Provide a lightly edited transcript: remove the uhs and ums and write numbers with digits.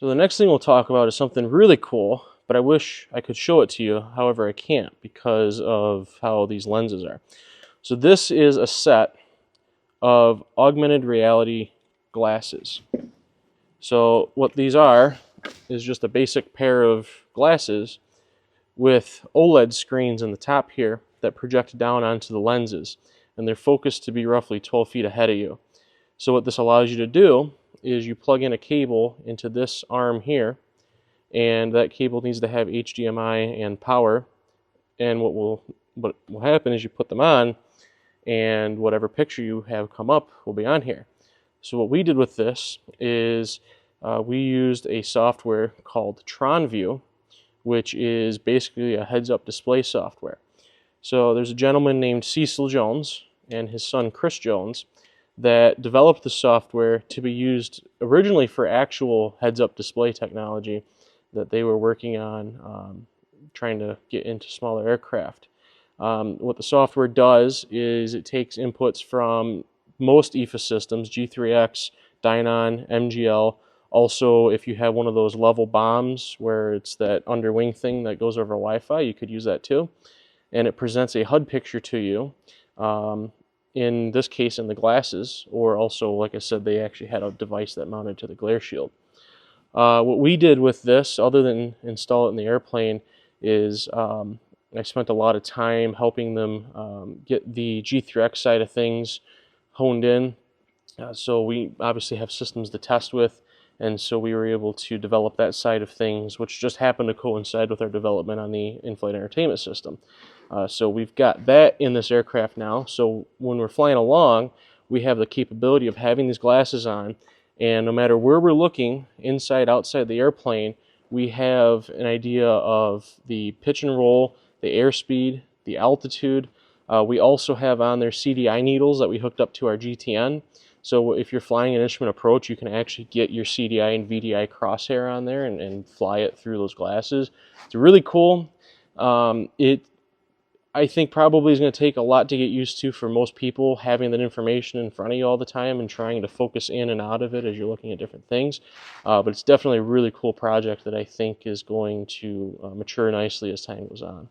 So the next thing we'll talk about is something really cool, but I wish I could show it to you. However, I can't because of how these lenses are. So this is a set of augmented reality glasses. So what these are is just a basic pair of glasses with OLED screens in the top here that project down onto the lenses, and they're focused to be roughly 12 feet ahead of you. So what this allows you to do is you plug in a cable into this arm here, and that cable needs to have HDMI and power, and what will happen is you put them on, and whatever picture you have come up will be on here. So what we did with this is we used a software called TronView, which is basically a heads-up display software. So there's a gentleman named Cecil Jones and his son Chris Jones that developed the software to be used originally for actual heads-up display technology that they were working on, trying to get into smaller aircraft. What the software does is it takes inputs from most EFA systems, G3X, Dynon, MGL. Also, if you have one of those level bombs where it's that underwing thing that goes over Wi-Fi, you could use that too. And it presents a HUD picture to you, in this case in the glasses, or also, like I said, they actually had a device that mounted to the glare shield. What we did with this, other than install it in the airplane, is I spent a lot of time helping them get the G3X side of things honed in. So we obviously have systems to test with, and so we were able to develop that side of things, which just happened to coincide with our development on the in-flight entertainment system. So we've got that in this aircraft now, so when we're flying along, we have the capability of having these glasses on, and no matter where we're looking, inside, outside the airplane, we have an idea of the pitch and roll, the airspeed, the altitude. We also have on there CDI needles that we hooked up to our GTN. So if you're flying an instrument approach, you can actually get your CDI and VDI crosshair on there and fly it through those glasses. It's really cool. I think probably is going to take a lot to get used to for most people, having that information in front of you all the time and trying to focus in and out of it as you're looking at different things. But it's definitely a really cool project that I think is going to mature nicely as time goes on.